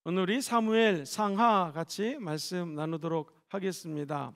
오늘 우리 사무엘 상하 같이 말씀 나누도록 하겠습니다.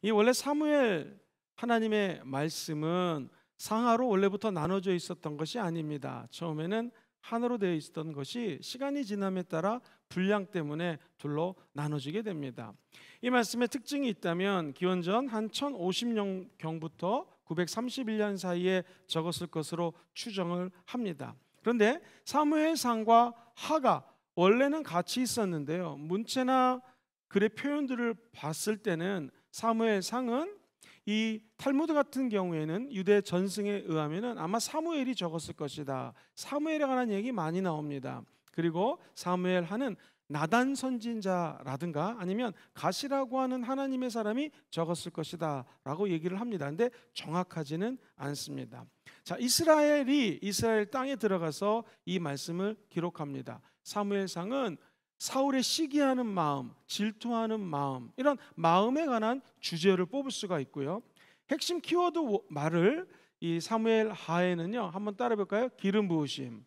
이 원래 사무엘 하나님의 말씀은 상하로 원래부터 나눠져 있었던 것이 아닙니다. 처음에는 하나로 되어 있었던 것이 시간이 지남에 따라 분량 때문에 둘로 나눠지게 됩니다. 이 말씀의 특징이 있다면 기원전 한 1050년경부터 931년 사이에 적었을 것으로 추정을 합니다. 그런데 사무엘상과 하가 원래는 같이 있었는데요, 문체나 글의 표현들을 봤을 때는 사무엘상은 이 탈무드 같은 경우에는 유대 전승에 의하면은 아마 사무엘이 적었을 것이다. 사무엘에 관한 얘기 많이 나옵니다. 그리고 사무엘 하는 나단 선지자라든가 아니면 갓이라고 하는 하나님의 사람이 적었을 것이다 라고 얘기를 합니다. 근데 정확하지는 않습니다. 자, 이스라엘 땅에 들어가서 이 말씀을 기록합니다. 사무엘상은 사울의 시기하는 마음, 질투하는 마음, 이런 마음에 관한 주제를 뽑을 수가 있고요. 핵심 키워드 말을 이 사무엘 하에는요, 한번 따라 볼까요? 기름 부으심.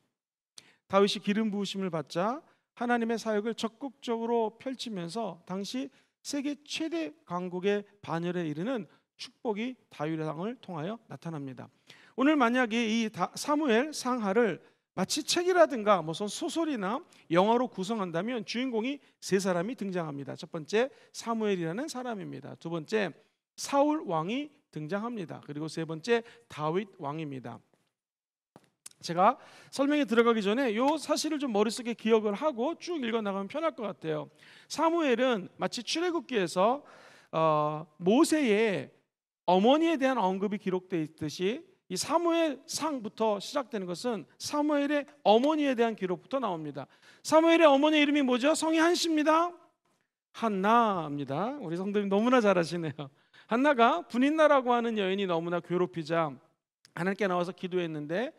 다윗이 기름 부으심을 받자 하나님의 사역을 적극적으로 펼치면서 당시 세계 최대 강국의 반열에 이르는 축복이 다윗의 왕을 통하여 나타납니다. 오늘 만약에 이 사무엘 상하를 마치 책이라든가 무슨 소설이나 영화로 구성한다면 주인공이 세 사람이 등장합니다. 첫 번째 사무엘이라는 사람입니다. 두 번째 사울 왕이 등장합니다. 그리고 세 번째 다윗 왕입니다. 제가 설명에 들어가기 전에 이 사실을 좀 머릿속에 기억을 하고 쭉 읽어나가면 편할 것 같아요. 사무엘은 마치 출애굽기에서 모세의 어머니에 대한 언급이 기록되어 있듯이 이 사무엘 상부터 시작되는 것은 사무엘의 어머니에 대한 기록부터 나옵니다. 사무엘의 어머니 이름이 뭐죠? 성이 한씨입니다. 한나입니다. 우리 성도님 너무나 잘하시네요. 한나가 분인나라고 하는 여인이 너무나 괴롭히자 하나님께 나와서 기도했는데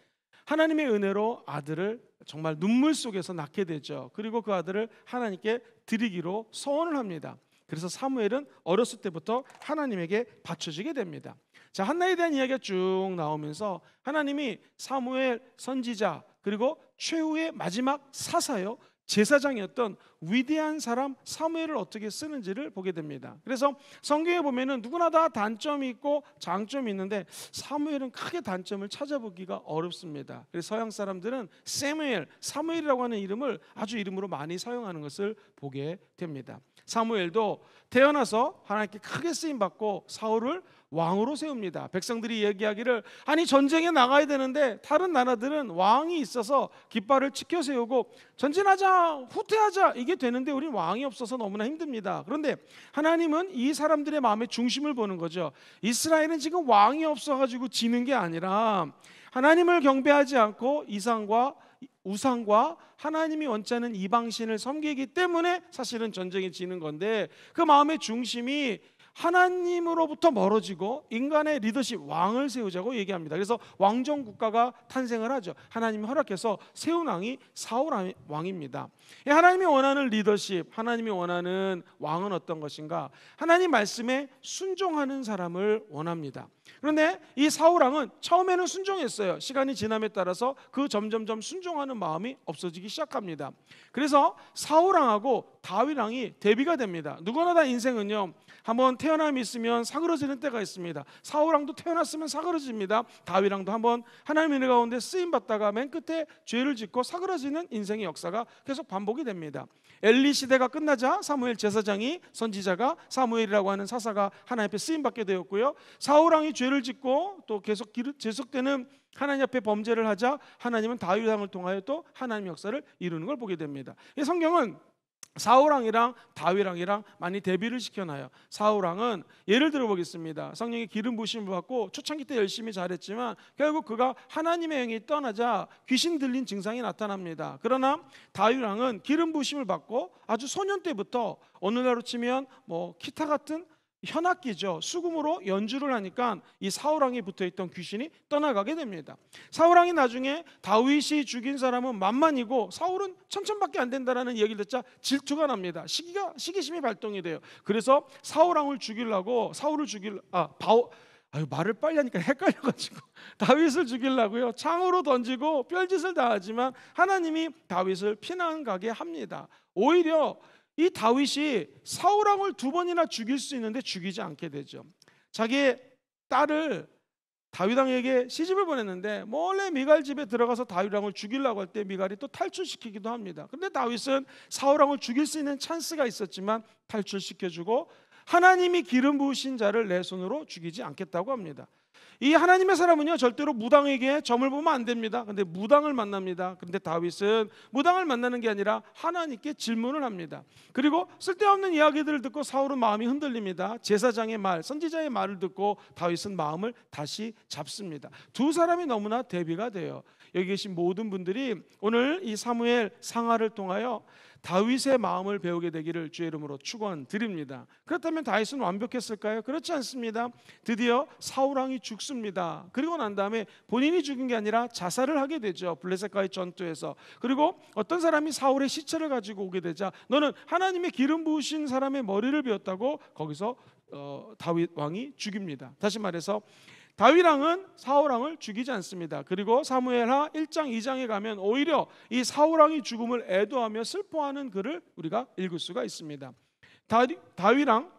하나님의 은혜로 아들을 정말 눈물 속에서 낳게 되죠. 그리고 그 아들을 하나님께 드리기로 서원을 합니다. 그래서 사무엘은 어렸을 때부터 하나님에게 바쳐지게 됩니다. 자, 한나에 대한 이야기가 쭉 나오면서 하나님이 사무엘 선지자 그리고 최후의 마지막 사사요 제사장이었던 위대한 사람 사무엘을 어떻게 쓰는지를 보게 됩니다. 그래서 성경에 보면은 누구나 다 단점이 있고 장점이 있는데 사무엘은 크게 단점을 찾아보기가 어렵습니다. 그래서 서양 사람들은 사무엘이라고 하는 이름을 아주 이름으로 많이 사용하는 것을 보게 됩니다. 사무엘도 태어나서 하나님께 크게 쓰임 받고 사울을 왕으로 세웁니다. 백성들이 얘기하기를 아니 전쟁에 나가야 되는데 다른 나라들은 왕이 있어서 깃발을 치켜 세우고 전진하자 후퇴하자 이게 되는데 우린 왕이 없어서 너무나 힘듭니다. 그런데 하나님은 이 사람들의 마음의 중심을 보는 거죠. 이스라엘은 지금 왕이 없어가지고 지는 게 아니라 하나님을 경배하지 않고 이상과 우상과 하나님이 원치 않는 이방신을 섬기기 때문에 사실은 전쟁이 지는 건데 그 마음의 중심이 하나님으로부터 멀어지고 인간의 리더십 왕을 세우자고 얘기합니다. 그래서 왕정 국가가 탄생을 하죠. 하나님이 허락해서 세운 왕이 사울 왕입니다. 하나님이 원하는 리더십, 하나님이 원하는 왕은 어떤 것인가? 하나님 말씀에 순종하는 사람을 원합니다. 그런데 이 사울 왕은 처음에는 순종했어요. 시간이 지남에 따라서 그 점점점 순종하는 마음이 없어지기 시작합니다. 그래서 사울 왕하고 다윗 왕이 대비가 됩니다. 누구나 다 인생은요 한번 태어남이 있으면 사그러지는 때가 있습니다. 사울 왕도 태어났으면 사그러집니다. 다윗 왕도 한번 하나님의 은혜 가운데 쓰임 받다가 맨 끝에 죄를 짓고 사그러지는 인생의 역사가 계속 반복이 됩니다. 엘리 시대가 끝나자 사무엘 제사장이 선지자가 사무엘이라고 하는 사사가 하나님 앞에 쓰임 받게 되었고요. 사울 왕이 죄를 짓고 또 계속 지속되는 하나님 앞에 범죄를 하자 하나님은 다윗 왕을 통하여 또 하나님의 역사를 이루는 걸 보게 됩니다. 이 성경은 사울 왕이랑 다윗 왕이랑 많이 대비를 시켜놔요. 사울 왕은 예를 들어 보겠습니다. 성령의 기름 부으심을 받고 초창기 때 열심히 잘했지만 결국 그가 하나님의 영이 떠나자 귀신 들린 증상이 나타납니다. 그러나 다윗 왕은 기름 부으심을 받고 아주 소년 때부터 오늘날로 치면 기타 같은 현악기죠. 수금으로 연주를 하니까 이 사울왕에 붙어있던 귀신이 떠나가게 됩니다. 사울왕이 나중에 다윗이 죽인 사람은 만만이고 사울은 천천밖에 안 된다라는 얘기를 듣자 질투가 납니다. 시기심이 발동이 돼요. 그래서 사울왕을 죽이려고 말을 빨리 하니까 헷갈려가지고 다윗을 죽이려고요 창으로 던지고 뻘짓을 다 하지만 하나님이 다윗을 피난가게 합니다. 오히려 이 다윗이 사울 왕을 2번이나 죽일 수 있는데 죽이지 않게 되죠. 자기의 딸을 다윗 왕에게 시집을 보냈는데 몰래 미갈 집에 들어가서 다윗 왕을 죽이려고 할 때 미갈이 또 탈출시키기도 합니다. 그런데 다윗은 사울 왕을 죽일 수 있는 찬스가 있었지만 탈출시켜주고 하나님이 기름 부으신 자를 내 손으로 죽이지 않겠다고 합니다. 이 하나님의 사람은요 절대로 무당에게 점을 보면 안 됩니다. 근데 무당을 만납니다. 근데 다윗은 무당을 만나는 게 아니라 하나님께 질문을 합니다. 그리고 쓸데없는 이야기들을 듣고 사울은 마음이 흔들립니다. 제사장의 말, 선지자의 말을 듣고 다윗은 마음을 다시 잡습니다. 두 사람이 너무나 대비가 돼요. 여기 계신 모든 분들이 오늘 이 사무엘 상하를 통하여 다윗의 마음을 배우게 되기를 주의 이름으로 축원드립니다. 그렇다면 다윗은 완벽했을까요? 그렇지 않습니다. 드디어 사울 왕이 죽습니다. 그리고 난 다음에 본인이 죽은 게 아니라 자살을 하게 되죠. 블레셋과의 전투에서. 그리고 어떤 사람이 사울의 시체를 가지고 오게 되자 너는 하나님의 기름 부으신 사람의 머리를 베었다고 거기서 다윗 왕이 죽입니다. 다시 말해서 다윗 왕은 사울 왕을 죽이지 않습니다. 그리고 사무엘하 1장 2장에 가면 오히려 이 사울 왕이 죽음을 애도하며 슬퍼하는 글을 우리가 읽을 수가 있습니다. 다윗 왕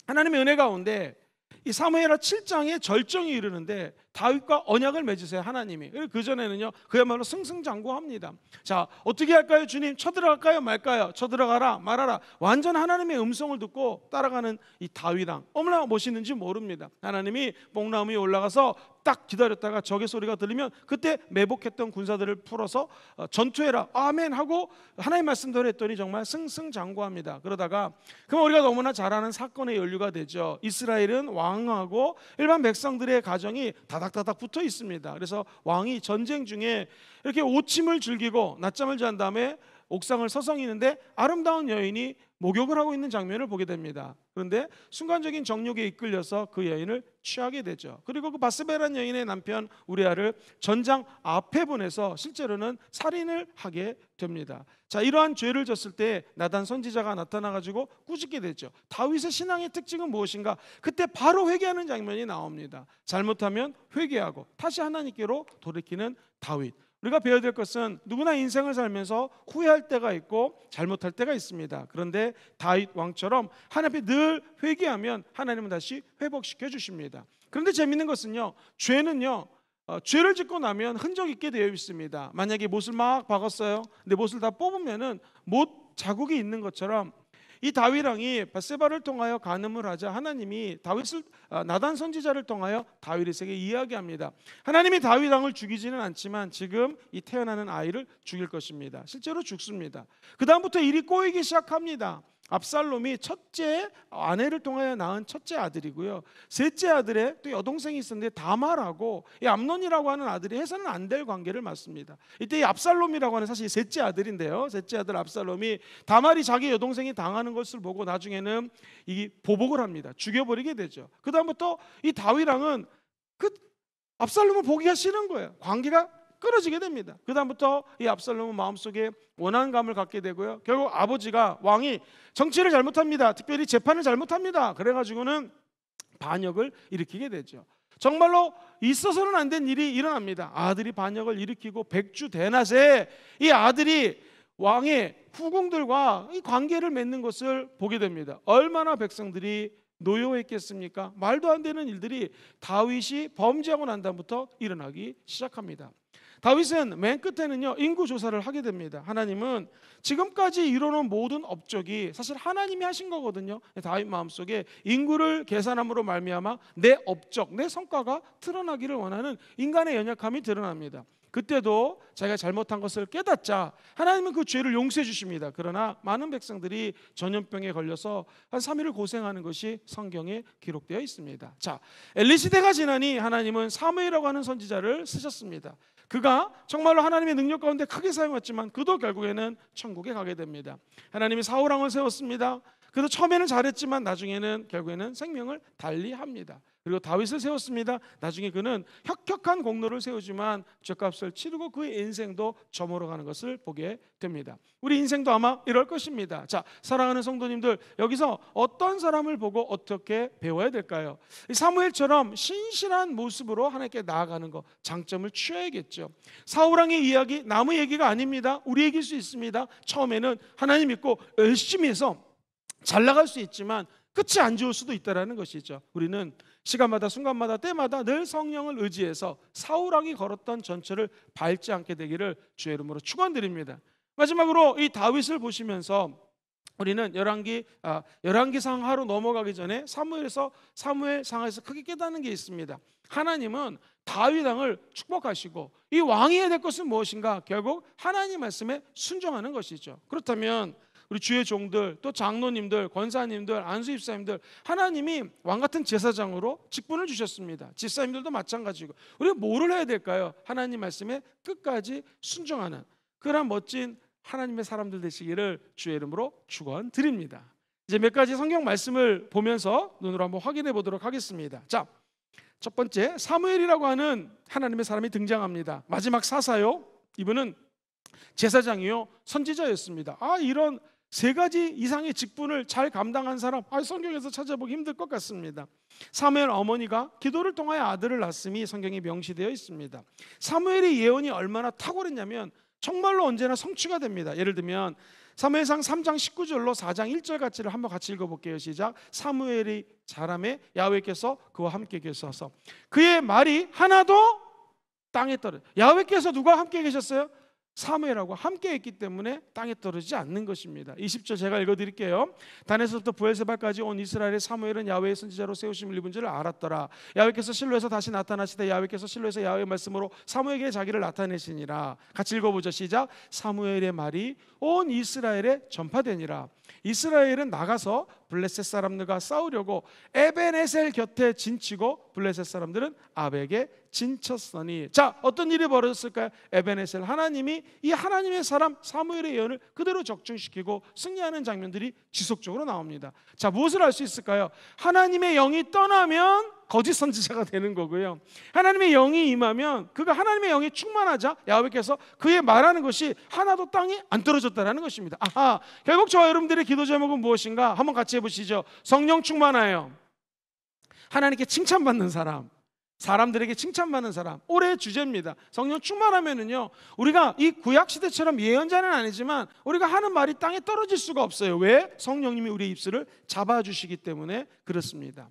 하나님의 은혜 가운데 이 사무엘하 7장에 절정이 이르는데 다윗과 언약을 맺으세요 하나님이. 그전에는요 그야말로 승승장구합니다. 자 어떻게 할까요 주님? 쳐들어갈까요 말까요? 쳐들어가라 말하라. 완전 하나님의 음성을 듣고 따라가는 이 다윗 왕 얼마나 멋있는지 모릅니다. 하나님이 뽕나무 위에 올라가서 딱 기다렸다가 적의 소리가 들리면 그때 매복했던 군사들을 풀어서 전투해라 아멘 하고 하나님 말씀대로 했더니 정말 승승장구합니다. 그러다가 그럼 우리가 너무나 잘 아는 사건의 연류가 되죠. 이스라엘은 왕하고 일반 백성들의 가정이 다닥다닥 붙어 있습니다. 그래서 왕이 전쟁 중에 이렇게 오침을 즐기고 낮잠을 잔 다음에 옥상을 서성이는데 아름다운 여인이 목욕을 하고 있는 장면을 보게 됩니다. 그런데 순간적인 정욕에 이끌려서 그 여인을 취하게 되죠. 그리고 그 바스베라는 여인의 남편 우리아를 전장 앞에 보내서 실제로는 살인을 하게 됩니다. 자 이러한 죄를 졌을 때 나단 선지자가 나타나가지고 꾸짖게 되죠. 다윗의 신앙의 특징은 무엇인가? 그때 바로 회개하는 장면이 나옵니다. 잘못하면 회개하고 다시 하나님께로 돌이키는 다윗. 우리가 배워야 될 것은 누구나 인생을 살면서 후회할 때가 있고 잘못할 때가 있습니다. 그런데 다윗 왕처럼 하나님 앞에 늘 회개하면 하나님은 다시 회복시켜 주십니다. 그런데 재밌는 것은요 죄는요 죄를 짓고 나면 흔적 있게 되어 있습니다. 만약에 못을 막 박았어요. 근데 못을 다 뽑으면은 못 자국이 있는 것처럼 이 다윗 왕이 밧세바를 통하여 간음을 하자 하나님이 다윗을 나단 선지자를 통하여 다윗에게 이야기합니다. 하나님이 다윗 왕을 죽이지는 않지만 지금 이 태어나는 아이를 죽일 것입니다. 실제로 죽습니다. 그 다음부터 일이 꼬이기 시작합니다. 압살롬이 첫째 아내를 통하여 낳은 첫째 아들이고요. 셋째 아들의 또 여동생이 있었는데 다말하고 이 암논이라고 하는 아들이 해서는 안 될 관계를 맺습니다. 이때 이 압살롬이라고 하는 사실 셋째 아들인데요. 셋째 아들 압살롬이 다말이 자기 여동생이 당하는 것을 보고 나중에는 이 보복을 합니다. 죽여버리게 되죠. 그 다음부터 이 다윗 왕은 그 압살롬을 보기가 싫은 거예요. 관계가 끊어지게 됩니다. 그 다음부터 이 압살롬은 마음속에 원한감을 갖게 되고요. 결국 아버지가 왕이 정치를 잘못합니다. 특별히 재판을 잘못합니다. 그래가지고는 반역을 일으키게 되죠. 정말로 있어서는 안 된 일이 일어납니다. 아들이 반역을 일으키고 백주대낮에 이 아들이 왕의 후궁들과 이 관계를 맺는 것을 보게 됩니다. 얼마나 백성들이 노여했겠습니까? 말도 안 되는 일들이 다윗이 범죄하고 난 다음부터 일어나기 시작합니다. 다윗은 맨 끝에는요 인구 조사를 하게 됩니다. 하나님은 지금까지 이뤄놓은 모든 업적이 사실 하나님이 하신 거거든요. 다윗 마음속에 인구를 계산함으로 말미암아 내 업적, 내 성과가 드러나기를 원하는 인간의 연약함이 드러납니다. 그때도 자기가 잘못한 것을 깨닫자 하나님은 그 죄를 용서해 주십니다. 그러나 많은 백성들이 전염병에 걸려서 한 3일을 고생하는 것이 성경에 기록되어 있습니다. 자, 엘리 시대가 지나니 하나님은 사무엘이라고 하는 선지자를 쓰셨습니다. 그가 정말로 하나님의 능력 가운데 크게 사용했지만 그도 결국에는 천국에 가게 됩니다. 하나님이 사울 왕을 세웠습니다. 그도 처음에는 잘했지만 나중에는 결국에는 생명을 달리합니다. 그리고 다윗을 세웠습니다. 나중에 그는 혁혁한 공로를 세우지만 죗값을 치르고 그의 인생도 저물어가는 것을 보게 됩니다. 우리 인생도 아마 이럴 것입니다. 자, 사랑하는 성도님들, 여기서 어떤 사람을 보고 어떻게 배워야 될까요? 사무엘처럼 신실한 모습으로 하나님께 나아가는 것, 장점을 취해야겠죠. 사울왕의 이야기 남의 얘기가 아닙니다. 우리 얘기일 수 있습니다. 처음에는 하나님 믿고 열심히 해서 잘 나갈 수 있지만 끝이 안 좋을 수도 있다는 것이죠. 우리는 시간마다 순간마다 때마다 늘 성령을 의지해서 사울왕이 걸었던 전철을 밟지 않게 되기를 주의 이름으로 축원드립니다. 마지막으로 이 다윗을 보시면서 우리는 열왕기상 하루 넘어가기 전에 사무엘상에서 크게 깨닫는 게 있습니다. 하나님은 다윗 왕을 축복하시고 이 왕이 해야 될 것은 무엇인가? 결국 하나님 말씀에 순종하는 것이죠. 그렇다면 우리 주의 종들, 또 장로님들, 권사님들, 안수집사님들, 하나님이 왕같은 제사장으로 직분을 주셨습니다. 집사님들도 마찬가지고 우리가 뭐를 해야 될까요? 하나님 말씀에 끝까지 순종하는 그런 멋진 하나님의 사람들 되시기를 주의 이름으로 축원드립니다. 이제 몇 가지 성경 말씀을 보면서 눈으로 한번 확인해 보도록 하겠습니다. 자, 첫 번째, 사무엘이라고 하는 하나님의 사람이 등장합니다. 마지막 사사요. 이분은 제사장이요, 선지자였습니다. 이런 세 가지 이상의 직분을 잘 감당한 사람, 성경에서 찾아보기 힘들 것 같습니다. 사무엘 어머니가 기도를 통하여 아들을 낳았음이 성경에 명시되어 있습니다. 사무엘의 예언이 얼마나 탁월했냐면 정말로 언제나 성취가 됩니다. 예를 들면 사무엘상 3장 19절로 4장 1절 같이를 한번 같이 읽어볼게요. 시작. 사무엘이 자라매 야훼께서 그와 함께 계셔서 그의 말이 하나도 땅에 떨어져. 야훼께서 누가 함께 계셨어요? 사무엘하고 함께 했기 때문에 땅에 떨어지지 않는 것입니다. 20절 제가 읽어드릴게요. 단에서부터 브엘세바까지 온 이스라엘의 사무엘은 야훼의 선지자로 세우심을 입은 줄을 알았더라. 야훼께서 실로에서 다시 나타나시되 야훼께서 실로에서 야훼의 말씀으로 사무엘에게 자기를 나타내시니라. 같이 읽어보죠. 시작. 사무엘의 말이 온 이스라엘에 전파되니라. 이스라엘은 나가서 블레셋 사람들과 싸우려고 에벤에셀 곁에 진치고 블레셋 사람들은 아벡에 진쳤으니. 자, 어떤 일이 벌어졌을까요? 에벤에셀, 하나님이 이 하나님의 사람 사무엘의 예언을 그대로 적중시키고 승리하는 장면들이 지속적으로 나옵니다. 자, 무엇을 알 수 있을까요? 하나님의 영이 떠나면 거짓 선지자가 되는 거고요. 하나님의 영이 임하면 그가 하나님의 영이 충만하자 야훼께서 그의 말하는 것이 하나도 땅에 안 떨어졌다라는 것입니다. 결국 저와 여러분들의 기도 제목은 무엇인가? 한번 같이 해보시죠. 성령 충만하여 하나님께 칭찬받는 사람, 사람들에게 칭찬받는 사람, 올해의 주제입니다. 성령 충만하면은요, 우리가 이 구약 시대처럼 예언자는 아니지만 우리가 하는 말이 땅에 떨어질 수가 없어요. 왜? 성령님이 우리의 입술을 잡아주시기 때문에 그렇습니다.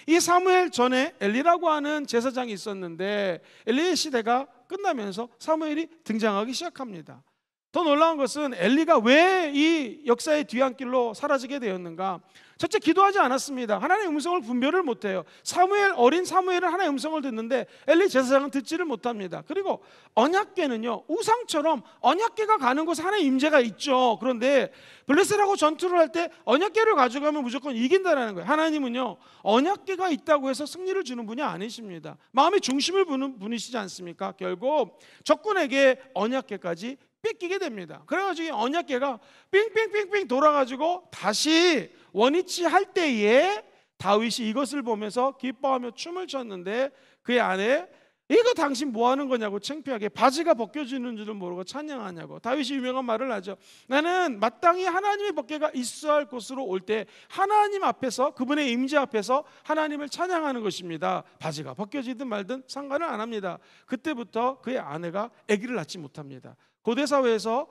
이 사무엘 전에 엘리라고 하는 제사장이 있었는데 엘리의 시대가 끝나면서 사무엘이 등장하기 시작합니다. 더 놀라운 것은 엘리가 왜 이 역사의 뒤안길로 사라지게 되었는가? 첫째, 기도하지 않았습니다. 하나님의 음성을 분별을 못해요. 어린 사무엘은 하나님의 음성을 듣는데 엘리 제사장은 듣지를 못합니다. 그리고 언약궤는요, 우상처럼 언약궤가 가는 곳에 하나님의 임재가 있죠. 그런데 블레셋하고 전투를 할 때 언약궤를 가져가면 무조건 이긴다는 거예요. 하나님은요, 언약궤가 있다고 해서 승리를 주는 분이 아니십니다. 마음의 중심을 부는 분이시지 않습니까? 결국 적군에게 언약궤까지 뺏기게 됩니다. 그래가지고 언약궤가 삥삥삥삥 돌아가지고 다시 원위치 할 때에 다윗이 이것을 보면서 기뻐하며 춤을 췄는데 그의 아내, 이거 당신 뭐 하는 거냐고 창피하게 바지가 벗겨지는 줄을 모르고 찬양하냐고. 다윗이 유명한 말을 하죠. 나는 마땅히 하나님의 법궤가 있어야 할 곳으로 올 때 하나님 앞에서, 그분의 임재 앞에서 하나님을 찬양하는 것입니다. 바지가 벗겨지든 말든 상관을 안 합니다. 그때부터 그의 아내가 아기를 낳지 못합니다. 고대 사회에서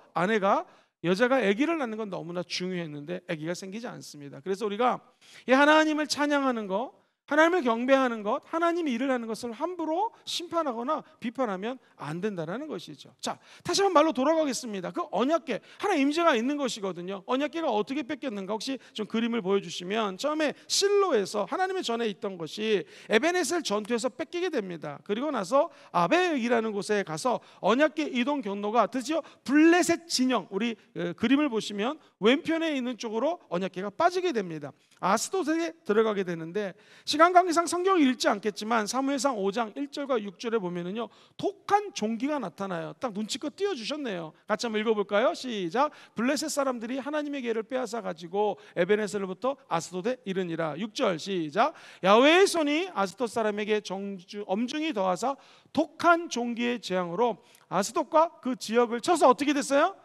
여자가 아기를 낳는 건 너무나 중요했는데 아기가 생기지 않습니다. 그래서 우리가 이 하나님을 찬양하는 것, 하나님을 경배하는 것, 하나님이 일을 하는 것을 함부로 심판하거나 비판하면 안 된다는 것이죠. 자, 다시 한번 말로 돌아가겠습니다. 그 언약궤, 하나님 임재가 있는 것이거든요. 언약궤가 어떻게 뺏겼는가? 혹시 좀 그림을 보여주시면, 처음에 실로에서 하나님의 전에 있던 것이 에벤에셀 전투에서 뺏기게 됩니다. 그리고 나서 아벡이라는 곳에 가서 언약궤 이동 경로가 드디어 블레셋 진영, 우리 그림을 보시면 왼편에 있는 쪽으로 언약궤가 빠지게 됩니다. 아스돗에 들어가게 되는데, 시간 관계상 성경을 읽지 않겠지만 사무엘상 5장 1절과 6절에 보면은요, 독한 종기가 나타나요. 딱 눈치껏 띄워주셨네요. 같이 한번 읽어볼까요? 시작. 블레셋 사람들이 하나님의 계를 빼앗아 가지고 에베네셀로부터 아스돗에 이르니라. 6절 시작. 야훼의 손이 아스돗 사람에게 엄중히 더하사 독한 종기의 재앙으로 아스돗과 그 지역을 쳐서 어떻게 됐어요?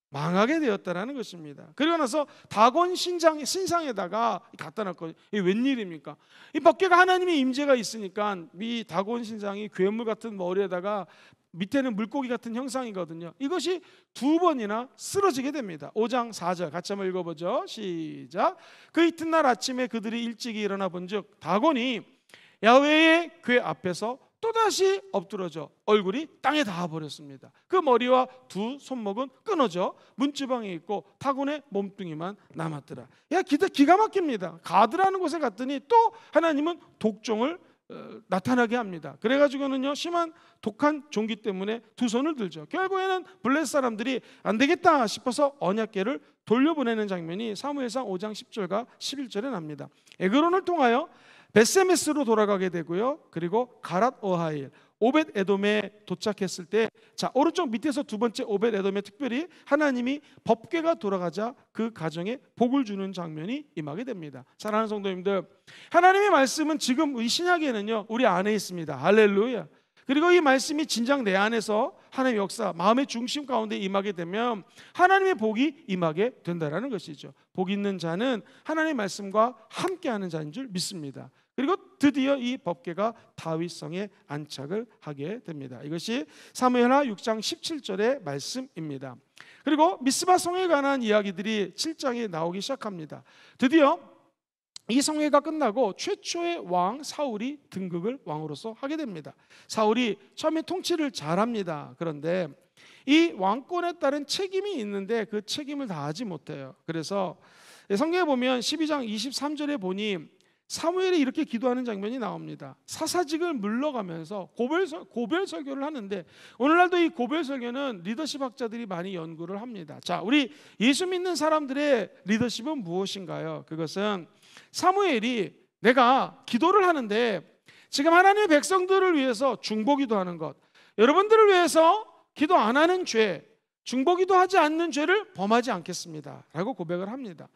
망하게 되었다라는 것입니다. 그리고 나서 다곤 신상에다가 갖다 놨거든요. 이게 웬일입니까? 이 법궤가 하나님의 임재가 있으니까 이 다곤 신상이 괴물 같은 머리에다가 밑에는 물고기 같은 형상이거든요. 이것이 두 번이나 쓰러지게 됩니다. 5장 4절 같이 한번 읽어보죠. 시작. 그 이튿날 아침에 그들이 일찍이 일어나 본즉 다곤이 야훼의 궤 앞에서 또다시 엎드러져 얼굴이 땅에 닿아버렸습니다. 그 머리와 두 손목은 끊어져 문지방에 있고 다곤의 몸뚱이만 남았더라. 기가 막힙니다. 가드라는 곳에 갔더니 또 하나님은 독종을 나타나게 합니다. 그래가지고는요, 심한 독한 종기 때문에 두 손을 들죠. 결국에는 블레셋 사람들이 안 되겠다 싶어서 언약궤를 돌려보내는 장면이 사무엘상 5장 10절과 11절에 납니다. 에그론을 통하여 벳세메스로 돌아가게 되고요. 그리고 가랏 오하일 오벳 에돔에 도착했을 때, 자 오른쪽 밑에서 두 번째 오벳 에돔에 특별히 하나님이 법궤가 돌아가자 그 가정에 복을 주는 장면이 임하게 됩니다. 사랑하는 성도님들, 하나님의 말씀은 지금 이 신약에는요 우리 안에 있습니다. 할렐루야. 그리고 이 말씀이 진작 내 안에서 하나님의 역사, 마음의 중심 가운데 임하게 되면 하나님의 복이 임하게 된다라는 것이죠. 복 있는 자는 하나님의 말씀과 함께하는 자인 줄 믿습니다. 그리고 드디어 이 법궤가 다윗성에 안착을 하게 됩니다. 이것이 사무엘하 6장 17절의 말씀입니다. 그리고 미스바 성에 관한 이야기들이 7장에 나오기 시작합니다. 드디어 이 성회가 끝나고 최초의 왕 사울이 등극을 왕으로서 하게 됩니다. 사울이 처음에 통치를 잘합니다. 그런데 이 왕권에 따른 책임이 있는데 그 책임을 다하지 못해요. 그래서 성경에 보면 12장 23절에 보니 사무엘이 이렇게 기도하는 장면이 나옵니다. 사사직을 물러가면서 고별 설교를 하는데, 오늘날도 이 고별 설교는 리더십 학자들이 많이 연구를 합니다. 자, 우리 예수 믿는 사람들의 리더십은 무엇인가요? 그것은 사무엘이 내가 기도를 하는데 지금 하나님의 백성들을 위해서 중보기도 하는 것, 여러분들을 위해서 기도 안 하는 죄, 중보기도 하지 않는 죄를 범하지 않겠습니다 라고 고백을 합니다.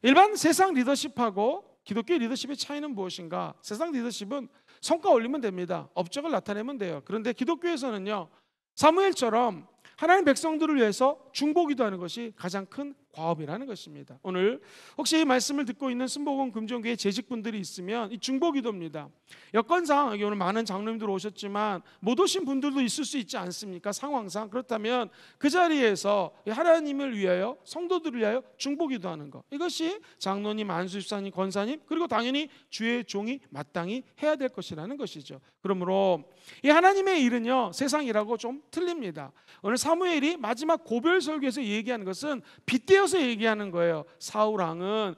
일반 세상 리더십하고 기독교 리더십의 차이는 무엇인가? 세상 리더십은 성과 올리면 됩니다. 업적을 나타내면 돼요. 그런데 기독교에서는요, 사무엘처럼 하나님 백성들을 위해서 중보기도 하는 것이 가장 큰 과업이라는 것입니다. 오늘 혹시 이 말씀을 듣고 있는 순복음 금종교회 재직분들이 있으면 이 중보기도입니다. 여건상 여기 오늘 많은 장로님들 오셨지만 못 오신 분들도 있을 수 있지 않습니까? 상황상. 그렇다면 그 자리에서 하나님을 위하여, 성도들을 위하여 중보기도하는 것, 이것이 장로님, 안수집사님, 권사님, 그리고 당연히 주의 종이 마땅히 해야 될 것이라는 것이죠. 그러므로 이 하나님의 일은요 세상이라고 좀 틀립니다. 오늘 사무엘이 마지막 고별 설교에서 얘기하는 것은 빗대어서 얘기하는 거예요. 사울 왕은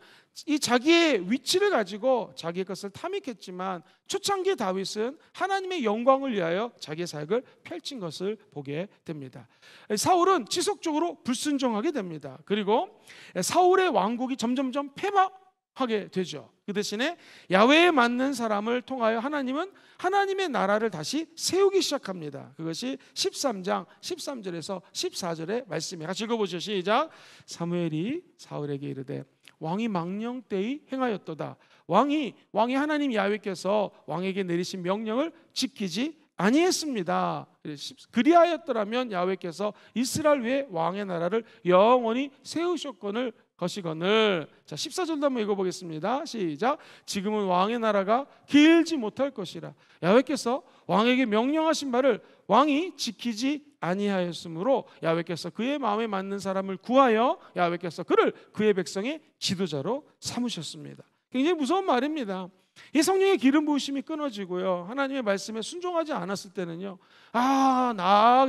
이 자기의 위치를 가지고 자기의 것을 탐닉했지만 초창기 다윗은 하나님의 영광을 위하여 자기의 사역을 펼친 것을 보게 됩니다. 사울은 지속적으로 불순종하게 됩니다. 그리고 사울의 왕국이 점점점 패망하게 되죠. 그 대신에 야훼에 맞는 사람을 통하여 하나님은 하나님의 나라를 다시 세우기 시작합니다. 그것이 13장 13절에서 14절의 말씀이에요. 같이 읽어보죠. 시작. 사무엘이 사울에게 이르되 왕이 망령되이 행하였도다. 왕이 하나님 야훼께서 왕에게 내리신 명령을 지키지 아니했습니다. 그리하였더라면 야훼께서 이스라엘 위에 왕의 나라를 영원히 세우셨거늘 것이거늘. 자, 14절도 한번 읽어보겠습니다. 시작. 지금은 왕의 나라가 길지 못할 것이라. 야훼께서 왕에게 명령하신 바를 왕이 지키지 아니하였으므로 야훼께서 그의 마음에 맞는 사람을 구하여 야훼께서 그를 그의 백성의 지도자로 삼으셨습니다. 굉장히 무서운 말입니다. 이 성령의 기름 부으심이 끊어지고요, 하나님의 말씀에 순종하지 않았을 때는요,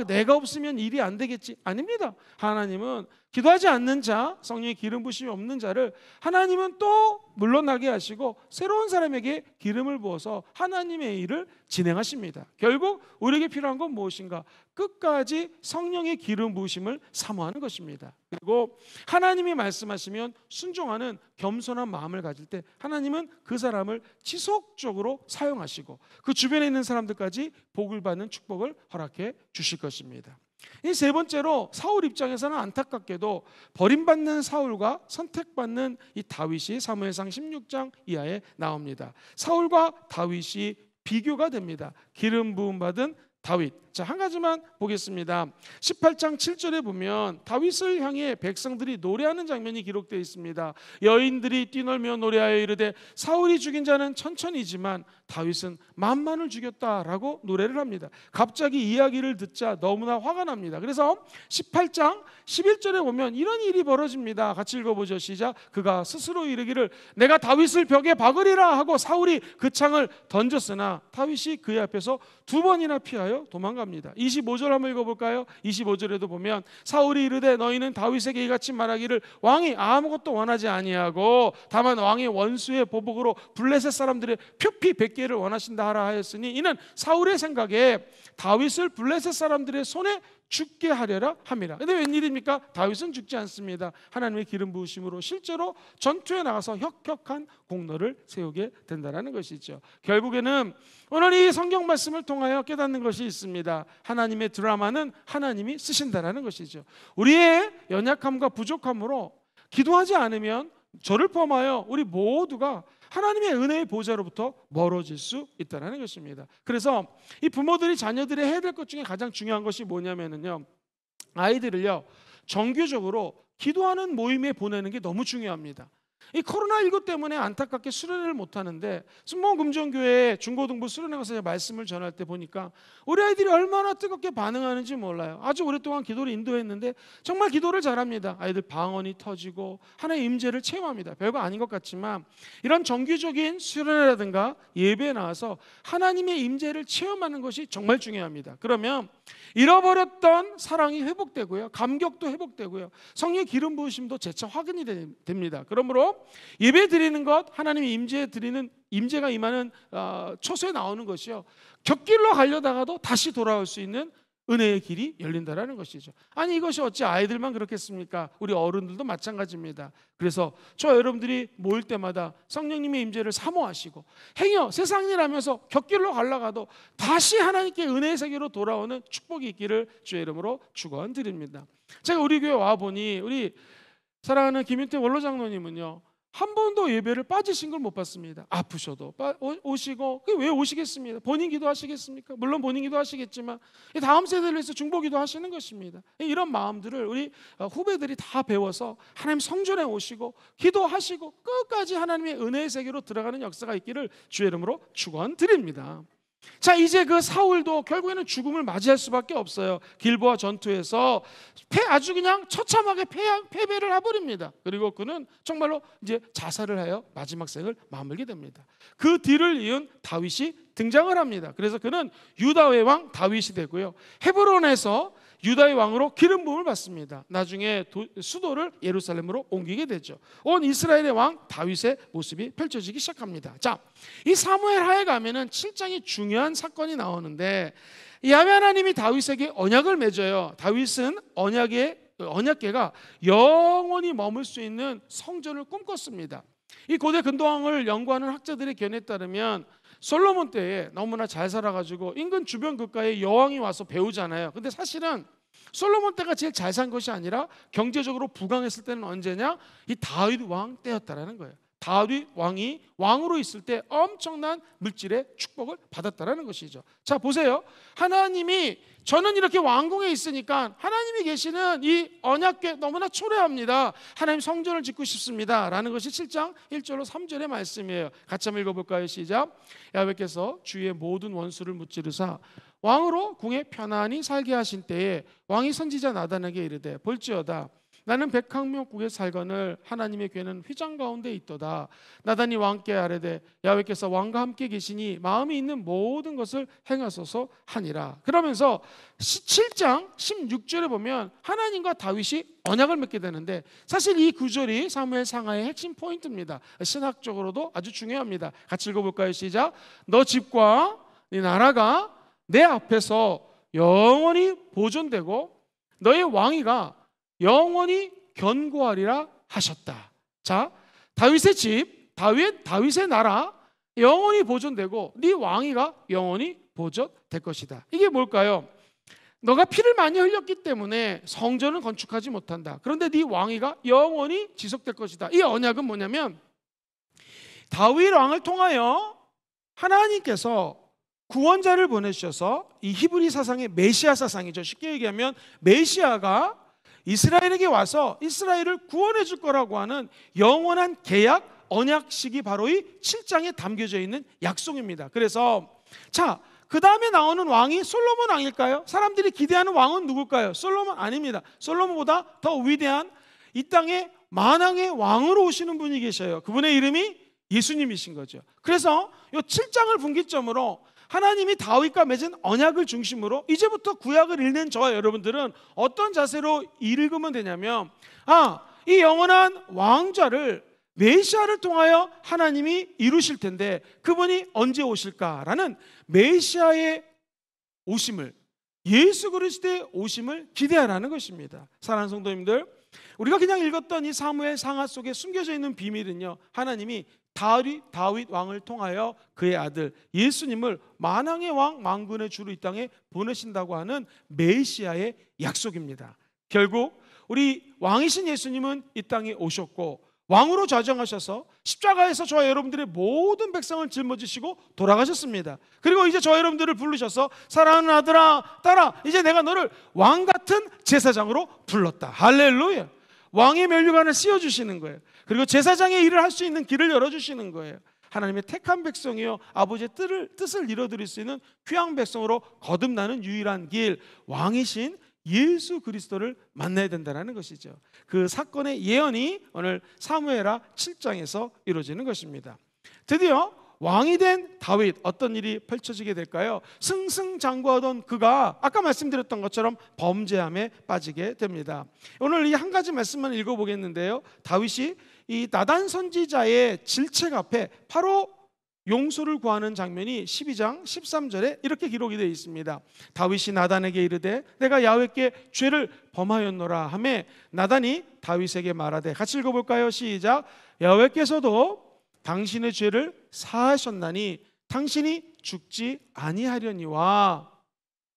내가 없으면 일이 안 되겠지. 아닙니다. 하나님은 기도하지 않는 자, 성령의 기름 부심이 없는 자를 하나님은 또 물러나게 하시고 새로운 사람에게 기름을 부어서 하나님의 일을 진행하십니다. 결국 우리에게 필요한 건 무엇인가? 끝까지 성령의 기름 부으심을 사모하는 것입니다. 그리고 하나님이 말씀하시면 순종하는 겸손한 마음을 가질 때 하나님은 그 사람을 지속적으로 사용하시고 그 주변에 있는 사람들까지 복을 받는 축복을 허락해 주실 것입니다. 이 세 번째로 사울 입장에서는 안타깝게도 버림받는 사울과 선택받는 이 다윗이 사무엘상 16장 이하에 나옵니다. 사울과 다윗이 비교가 됩니다. 기름 부음 받은 다윗. 자, 한 가지만 보겠습니다. 18장 7절에 보면 다윗을 향해 백성들이 노래하는 장면이 기록되어 있습니다. 여인들이 뛰놀며 노래하여 이르되 사울이 죽인 자는 천천히지만 다윗은 만만을 죽였다라고 노래를 합니다. 갑자기 이야기를 듣자 너무나 화가 납니다. 그래서 18장 11절에 보면 이런 일이 벌어집니다. 같이 읽어보죠. 시작. 그가 스스로 이르기를 내가 다윗을 벽에 박으리라 하고 사울이 그 창을 던졌으나 다윗이 그의 앞에서 두 번이나 피하여 도망갑니다. 25절 한번 읽어볼까요? 25절에도 보면 사울이 이르되 너희는 다윗에게 이같이 말하기를 왕이 아무것도 원하지 아니하고 다만 왕의 원수의 보복으로 블레셋 사람들의 표피 100개를 원하신다 하라 하였으니 이는 사울의 생각에 다윗을 블레셋 사람들의 손에 죽게 하려라 함이라. 근데 웬일입니까? 다윗은 죽지 않습니다. 하나님의 기름 부으심으로 실제로 전투에 나가서 혁혁한 공로를 세우게 된다는 것이죠. 결국에는 오늘 이 성경 말씀을 통하여 깨닫는 것이 있습니다. 하나님의 드라마는 하나님이 쓰신다는 것이죠. 우리의 연약함과 부족함으로 기도하지 않으면 저를 포함하여 우리 모두가 하나님의 은혜의 보좌로부터 멀어질 수 있다는 것입니다. 그래서 이 부모들이 자녀들이 해야 될 것 중에 가장 중요한 것이 뭐냐면요, 아이들을요 정규적으로 기도하는 모임에 보내는 게 너무 중요합니다. 이 코로나19 때문에 안타깝게 수련회를 못하는데 순복음금정교회 중고등부 수련회 가서 말씀을 전할 때 보니까 우리 아이들이 얼마나 뜨겁게 반응하는지 몰라요. 아주 오랫동안 기도를 인도했는데 정말 기도를 잘합니다. 아이들 방언이 터지고 하나님의 임재를 체험합니다. 별거 아닌 것 같지만 이런 정규적인 수련회라든가 예배에 나와서 하나님의 임재를 체험하는 것이 정말 중요합니다. 그러면 잃어버렸던 사랑이 회복되고요, 감격도 회복되고요, 성령의 기름 부으심도 재차 확인이 됩니다. 그러므로 예배 드리는 것, 하나님의 임재가 임하는 초소에 나오는 것이요, 곁길로 가려다가도 다시 돌아올 수 있는 은혜의 길이 열린다라는 것이죠. 아니 이것이 어찌 아이들만 그렇겠습니까? 우리 어른들도 마찬가지입니다. 그래서 저 여러분들이 모일 때마다 성령님의 임재를 사모하시고 행여 세상 일 하면서 곁길로 가려가도 다시 하나님께 은혜의 세계로 돌아오는 축복이 있기를 주의 이름으로 축원드립니다. 제가 우리 교회 와보니 우리 사랑하는 김윤태 원로장로님은요 한 번도 예배를 빠지신 걸 못 봤습니다. 아프셔도 오시고, 왜 오시겠습니까? 본인 기도하시겠습니까? 물론 본인 기도하시겠지만 다음 세대를 위해서 중보기도 하시는 것입니다. 이런 마음들을 우리 후배들이 다 배워서 하나님 성전에 오시고 기도하시고 끝까지 하나님의 은혜의 세계로 들어가는 역사가 있기를 주의 이름으로 축원드립니다. 자, 이제 그 사울도 결국에는 죽음을 맞이할 수밖에 없어요. 길보아 전투에서 아주 그냥 처참하게 패배를 해버립니다. 그리고 그는 정말로 이제 자살을 하여 마지막 생을 마무리게 됩니다. 그 뒤를 이은 다윗이 등장을 합니다. 그래서 그는 유다의 왕 다윗이 되고요, 헤브론에서 유다의 왕으로 기름 부음을 받습니다. 나중에 수도를 예루살렘으로 옮기게 되죠. 온 이스라엘의 왕 다윗의 모습이 펼쳐지기 시작합니다. 자, 이 사무엘 하에 가면은 7장이 중요한 사건이 나오는데 야훼 하나님이 다윗에게 언약을 맺어요. 다윗은 언약궤가 영원히 머물 수 있는 성전을 꿈꿨습니다. 이 고대 근동왕을 연구하는 학자들의 견해에 따르면 솔로몬 때에 너무나 잘 살아가지고 인근 주변 국가에 여왕이 와서 배우잖아요. 근데 사실은 솔로몬 때가 제일 잘 산 것이 아니라 경제적으로 부강했을 때는 언제냐? 이 다윗 왕 때였다라는 거예요. 다윗 왕이 왕으로 있을 때 엄청난 물질의 축복을 받았다라는 것이죠. 자, 보세요. 하나님이 저는 이렇게 왕궁에 있으니까 하나님이 계시는 이 언약궤 너무나 초래합니다. 하나님 성전을 짓고 싶습니다 라는 것이 7장 1절로 3절의 말씀이에요. 같이 한번 읽어볼까요? 시작. 야훼께서 주의 모든 원수를 무찌르사 왕으로 궁에 편안히 살게 하신 때에 왕이 선지자 나단에게 이르되 볼지어다 나는 백항목국에 살거늘 하나님의 궤는 휘장 가운데 있도다. 나단이 왕께 아뢰되 야훼께서 왕과 함께 계시니 마음이 있는 모든 것을 행하소서 하니라. 그러면서 7장 16절에 보면 하나님과 다윗이 언약을 맺게 되는데, 사실 이 구절이 사무엘 상하의 핵심 포인트입니다. 신학적으로도 아주 중요합니다. 같이 읽어볼까요? 시작. 너 집과 네 나라가 내 앞에서 영원히 보존되고 너의 왕위가 영원히 견고하리라 하셨다. 자, 다윗의 집, 다윗의 나라 영원히 보존되고 네 왕위가 영원히 보존될 것이다. 이게 뭘까요? 너가 피를 많이 흘렸기 때문에 성전을 건축하지 못한다. 그런데 네 왕위가 영원히 지속될 것이다. 이 언약은 뭐냐면 다윗 왕을 통하여 하나님께서 구원자를 보내주셔서, 이 히브리 사상의 메시아 사상이죠. 쉽게 얘기하면 메시아가 이스라엘에게 와서 이스라엘을 구원해 줄 거라고 하는 영원한 계약, 언약식이 바로 이 7장에 담겨져 있는 약속입니다. 그래서 자, 그 다음에 나오는 왕이 솔로몬 왕일까요? 사람들이 기대하는 왕은 누굴까요? 솔로몬 아닙니다. 솔로몬보다 더 위대한 이 땅의 만왕의 왕으로 오시는 분이 계셔요. 그분의 이름이 예수님이신 거죠. 그래서 이 7장을 분기점으로 하나님이 다윗과 맺은 언약을 중심으로 이제부터 구약을 읽는 저와 여러분들은 어떤 자세로 읽으면 되냐면, 이 영원한 왕좌를 메시아를 통하여 하나님이 이루실 텐데 그분이 언제 오실까라는 메시아의 오심을, 예수 그리스도의 오심을 기대하라는 것입니다. 사랑하는 성도님들, 우리가 그냥 읽었던 이 사무엘 상하 속에 숨겨져 있는 비밀은요, 하나님이 다윗 왕을 통하여 그의 아들 예수님을 만왕의 왕, 만군의 주로 이 땅에 보내신다고 하는 메시아의 약속입니다. 결국 우리 왕이신 예수님은 이 땅에 오셨고 왕으로 좌정하셔서 십자가에서 저와 여러분들의 모든 백성을 짊어지시고 돌아가셨습니다. 그리고 이제 저와 여러분들을 부르셔서 사랑하는 아들아, 딸아, 이제 내가 너를 왕 같은 제사장으로 불렀다. 할렐루야. 왕의 면류관을 씌워주시는 거예요. 그리고 제사장의 일을 할 수 있는 길을 열어주시는 거예요. 하나님의 택한 백성이요, 아버지의 뜻을 이뤄드릴 수 있는 귀한 백성으로 거듭나는 유일한 길, 왕이신 예수 그리스도를 만나야 된다는 것이죠. 그 사건의 예언이 오늘 사무엘하 7장에서 이루어지는 것입니다. 드디어 왕이 된 다윗, 어떤 일이 펼쳐지게 될까요? 승승장구하던 그가 아까 말씀드렸던 것처럼 범죄함에 빠지게 됩니다. 오늘 이 한 가지 말씀만 읽어보겠는데요, 다윗이 이 나단 선지자의 질책 앞에 바로 용서를 구하는 장면이 12장 13절에 이렇게 기록이 되어 있습니다. 다윗이 나단에게 이르되 내가 야훼께 죄를 범하였노라 하매 나단이 다윗에게 말하되, 같이 읽어볼까요? 시작. 야훼께서도 당신의 죄를 사하셨나니 당신이 죽지 아니하려니와.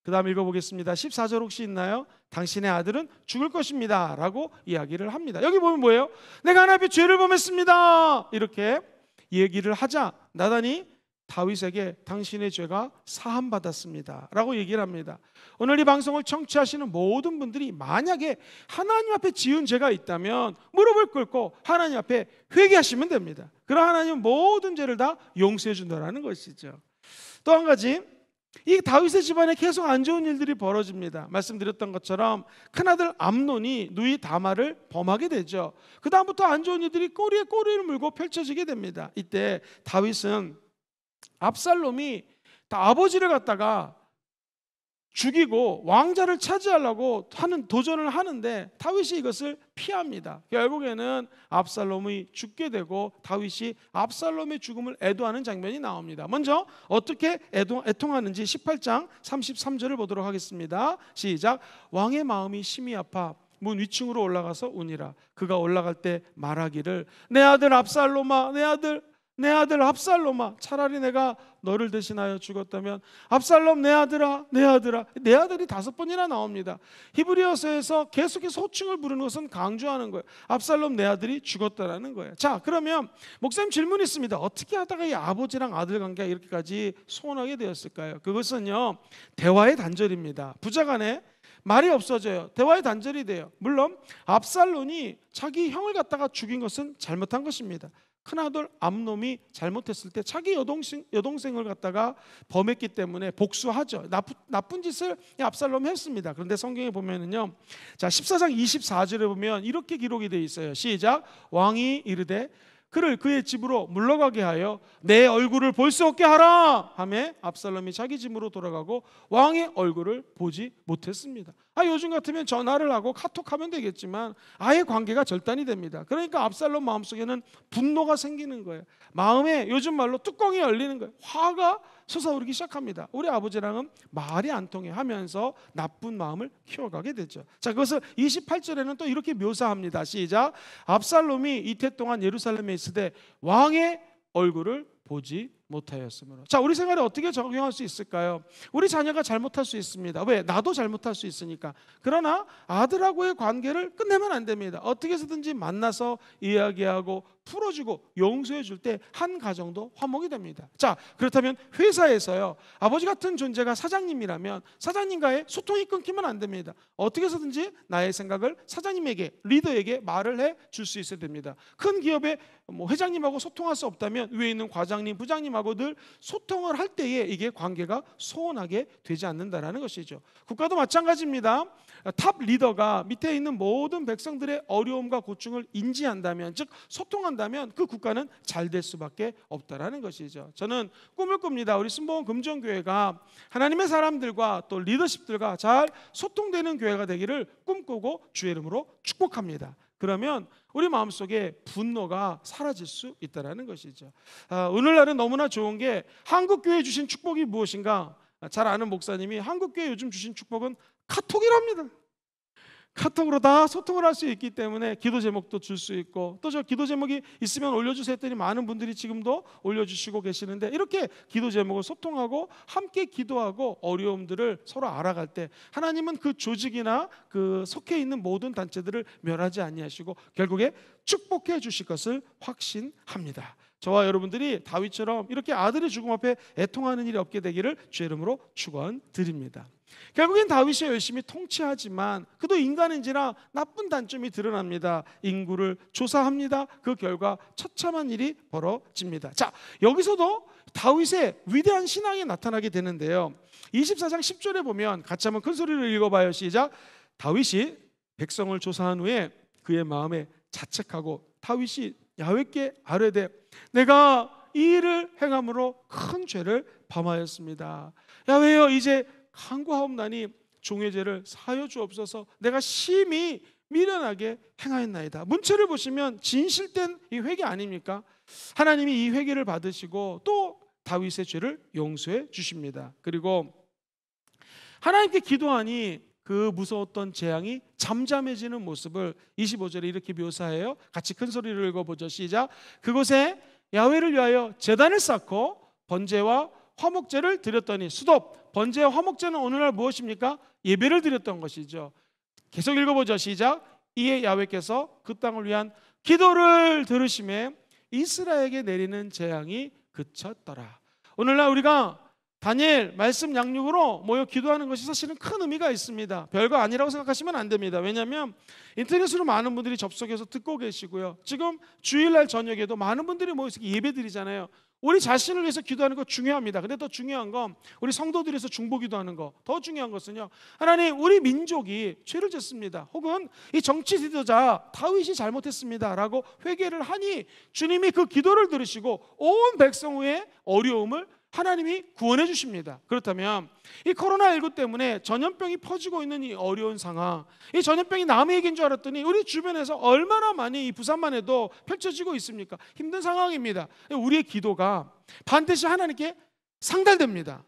그 다음 읽어보겠습니다. 14절 혹시 있나요? 당신의 아들은 죽을 것입니다 라고 이야기를 합니다. 여기 보면 뭐예요? 내가 하나님 앞에 죄를 범했습니다 이렇게 얘기를 하자 나단이 다윗에게 당신의 죄가 사함받았습니다 라고 얘기를 합니다. 오늘 이 방송을 청취하시는 모든 분들이 만약에 하나님 앞에 지은 죄가 있다면 무릎을 꿇고 하나님 앞에 회개하시면 됩니다. 그럼 하나님은 모든 죄를 다 용서해 준다는 것이죠. 또 한 가지, 이 다윗의 집안에 계속 안 좋은 일들이 벌어집니다. 말씀드렸던 것처럼 큰아들 암논이 누이 다말을 범하게 되죠. 그 다음부터 안 좋은 일들이 꼬리에 꼬리를 물고 펼쳐지게 됩니다. 이때 다윗은 압살롬이 아버지를 갖다가 죽이고 왕자를 차지하려고 하는 도전을 하는데 다윗이 이것을 피합니다. 결국에는 압살롬이 죽게 되고 다윗이 압살롬의 죽음을 애도하는 장면이 나옵니다. 먼저 어떻게 애통하는지 18장 33절을 보도록 하겠습니다. 시작. 왕의 마음이 심히 아파 문 위층으로 올라가서 우니라. 그가 올라갈 때 말하기를 내 아들 압살롬아, 내 아들 압살롬아, 차라리 내가 너를 대신하여 죽었다면. 압살롬 내 아들아, 내 아들아. 내 아들이 5번이나 나옵니다. 히브리어서에서 계속해서 호칭을 부르는 것은 강조하는 거예요. 압살롬 내 아들이 죽었다라는 거예요. 자, 그러면 목사님 질문이 있습니다. 어떻게 하다가 이 아버지랑 아들 관계가 이렇게까지 소원하게 되었을까요? 그것은요, 대화의 단절입니다. 부자간에 말이 없어져요. 대화의 단절이 돼요. 물론 압살롬이 자기 형을 갖다가 죽인 것은 잘못한 것입니다. 큰아들 암놈이 잘못했을 때 자기 여동생을 갖다가 범했기 때문에 복수하죠. 나쁜 짓을 압살롬이 했습니다. 그런데 성경에 보면은요, 자 14장 24절에 보면 이렇게 기록이 되어 있어요. 시작. 왕이 이르되 그를 그의 집으로 물러가게 하여 내 얼굴을 볼 수 없게 하라 하매 압살롬이 자기 집으로 돌아가고 왕의 얼굴을 보지 못했습니다. 요즘 같으면 전화를 하고 카톡하면 되겠지만 아예 관계가 절단이 됩니다. 그러니까 압살롬 마음속에는 분노가 생기는 거예요. 마음에 요즘 말로 뚜껑이 열리는 거예요. 화가 솟아오르기 시작합니다. 우리 아버지랑은 말이 안 통해 하면서 나쁜 마음을 키워가게 되죠. 자, 그것을 28절에는 또 이렇게 묘사합니다. 시작. 압살롬이 이태 동안 예루살렘에 있으되 왕의 얼굴을 보지 못하였으므로. 자, 우리 생활에 어떻게 적용할 수 있을까요? 우리 자녀가 잘못할 수 있습니다. 왜? 나도 잘못할 수 있으니까. 그러나 아들하고의 관계를 끝내면 안 됩니다. 어떻게 해서든지 만나서 이야기하고 풀어주고 용서해 줄 때 한 가정도 화목이 됩니다. 자, 그렇다면 회사에서요, 아버지 같은 존재가 사장님이라면 사장님과의 소통이 끊기면 안 됩니다. 어떻게 해서든지 나의 생각을 사장님에게, 리더에게 말을 해 줄 수 있어야 됩니다. 큰 기업의 회장님하고 소통할 수 없다면 위에 있는 과장님, 부장님하고 늘 소통을 할 때에 이게 관계가 소원하게 되지 않는다라는 것이죠. 국가도 마찬가지입니다. 탑 리더가 밑에 있는 모든 백성들의 어려움과 고충을 인지한다면, 즉 소통한다면 그 국가는 잘 될 수밖에 없다라는 것이죠. 저는 꿈을 꿉니다. 우리 순복음 금정교회가 하나님의 사람들과 또 리더십들과 잘 소통되는 교회가 되기를 꿈꾸고 주의 이름으로 축복합니다. 그러면 우리 마음속에 분노가 사라질 수 있다는 것이죠. 오늘날은 너무나 좋은 게 한국교회 주신 축복이 무엇인가? 잘 아는 목사님이 한국교회 요즘 주신 축복은 카톡이랍니다. 카톡으로 다 소통을 할 수 있기 때문에 기도 제목도 줄 수 있고, 또 저 기도 제목이 있으면 올려주세요 했더니 많은 분들이 지금도 올려주시고 계시는데, 이렇게 기도 제목을 소통하고 함께 기도하고 어려움들을 서로 알아갈 때 하나님은 그 조직이나 그 속해 있는 모든 단체들을 멸하지 아니하시고 결국에 축복해 주실 것을 확신합니다. 저와 여러분들이 다윗처럼 이렇게 아들의 죽음 앞에 애통하는 일이 없게 되기를 주의 이름으로 축원드립니다. 결국엔 다윗이 열심히 통치하지만 그도 인간인지라 나쁜 단점이 드러납니다. 인구를 조사합니다. 그 결과 처참한 일이 벌어집니다. 자, 여기서도 다윗의 위대한 신앙이 나타나게 되는데요. 24장 10절에 보면 같이 한번 큰 소리로 읽어봐요. 시작. 다윗이 백성을 조사한 후에 그의 마음에 자책하고 다윗이 야훼께 아뢰되 내가 이 일을 행함으로 큰 죄를 범하였습니다. 야훼여, 이제 간구하옵나니 종의 죄를 사하여 주옵소서. 내가 심히 미련하게 행하였나이다. 문체를 보시면 진실된 이 회개 아닙니까? 하나님이 이 회개를 받으시고 또 다윗의 죄를 용서해 주십니다. 그리고 하나님께 기도하니 그 무서웠던 재앙이 잠잠해지는 모습을 25절에 이렇게 묘사해요. 같이 큰 소리로 읽어보죠. 시작. 그곳에 야훼를 위하여 제단을 쌓고 번제와 화목제를 드렸더니, 수도 번제와 화목제는 오늘날 무엇입니까? 예배를 드렸던 것이죠. 계속 읽어보죠. 시작. 이에 야훼께서 그 땅을 위한 기도를 들으심에 이스라엘에게 내리는 재앙이 그쳤더라. 오늘날 우리가 다니엘 말씀 양육으로 모여 기도하는 것이 사실은 큰 의미가 있습니다. 별거 아니라고 생각하시면 안 됩니다. 왜냐하면 인터넷으로 많은 분들이 접속해서 듣고 계시고요. 지금 주일날 저녁에도 많은 분들이 모여서 예배 드리잖아요. 우리 자신을 위해서 기도하는 거 중요합니다. 근데 더 중요한 건 우리 성도들에서 중보 기도하는 거. 더 중요한 것은요, 하나님, 우리 민족이 죄를 짓습니다. 혹은 이 정치 지도자 다윗이 잘못했습니다 라고 회개를 하니 주님이 그 기도를 들으시고 온 백성의 어려움을 하나님이 구원해 주십니다. 그렇다면 이 코로나19 때문에 전염병이 퍼지고 있는 이 어려운 상황, 이 전염병이 남의 얘기인 줄 알았더니 우리 주변에서 얼마나 많이 이 부산만 해도 펼쳐지고 있습니까? 힘든 상황입니다. 우리의 기도가 반드시 하나님께 상달됩니다.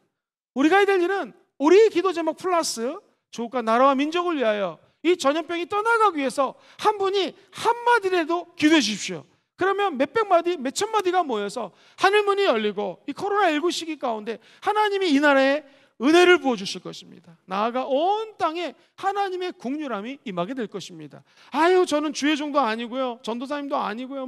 우리가 해야 될 일은 우리의 기도 제목 플러스 조국과 나라와 민족을 위하여 이 전염병이 떠나가기 위해서 한 분이 한마디라도 기도해 주십시오. 그러면 몇백 마디, 몇천 마디가 모여서 하늘문이 열리고 이 코로나19 시기 가운데 하나님이 이 나라에 은혜를 부어주실 것입니다. 나아가 온 땅에 하나님의 국률함이 임하게 될 것입니다. 저는 주의종도 아니고요, 전도사님도 아니고요,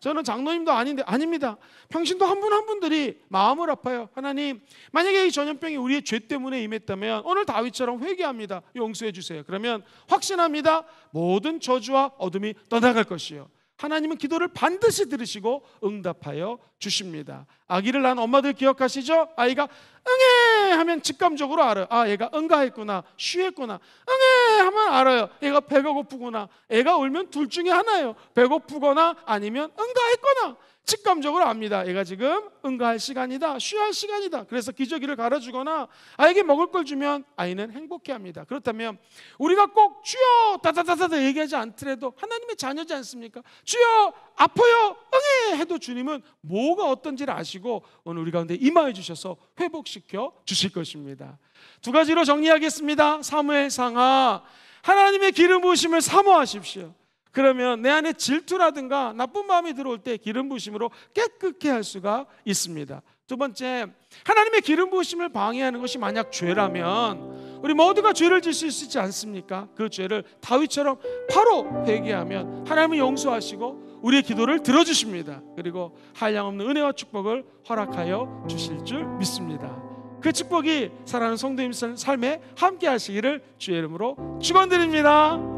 저는 장로님도 아닌데, 아닙니다. 평신도 한 분 한 분들이 마음을 아파요. 하나님, 만약에 이 전염병이 우리의 죄 때문에 임했다면 오늘 다윗처럼 회개합니다. 용서해 주세요. 그러면 확신합니다. 모든 저주와 어둠이 떠나갈 것이요, 하나님은 기도를 반드시 들으시고 응답하여 주십니다. 아기를 낳은 엄마들 기억하시죠? 아이가 응애 하면 직감적으로 알아요. 아, 얘가 응가했구나, 쉬했구나. 응애 하면 알아요. 얘가 배가 고프구나. 애가 울면 둘 중에 하나예요. 배고프거나 아니면 응가했거나. 직감적으로 압니다. 얘가 지금 응가할 시간이다, 쉬어야 할 시간이다. 그래서 기저귀를 갈아주거나 아이에게 먹을 걸 주면 아이는 행복해합니다. 그렇다면 우리가 꼭 주여 다다다다다 얘기하지 않더라도 하나님의 자녀지 않습니까? 주여 아파요 응애 해도 주님은 뭐가 어떤지를 아시고 오늘 우리 가운데 임하여 주셔서 회복시켜 주실 것입니다. 두 가지로 정리하겠습니다. 사무엘상하, 하나님의 기름 부으심을 사모하십시오. 그러면 내 안에 질투라든가 나쁜 마음이 들어올 때 기름 부으심으로 깨끗게 할 수가 있습니다. 두 번째, 하나님의 기름 부으심을 방해하는 것이 만약 죄라면 우리 모두가 죄를 질 수 있지 않습니까? 그 죄를 다윗처럼 바로 회개하면 하나님은 용서하시고 우리의 기도를 들어주십니다. 그리고 한량없는 은혜와 축복을 허락하여 주실 줄 믿습니다. 그 축복이 사랑하는 성도님 삶에 함께 하시기를 주의 이름으로 축원드립니다.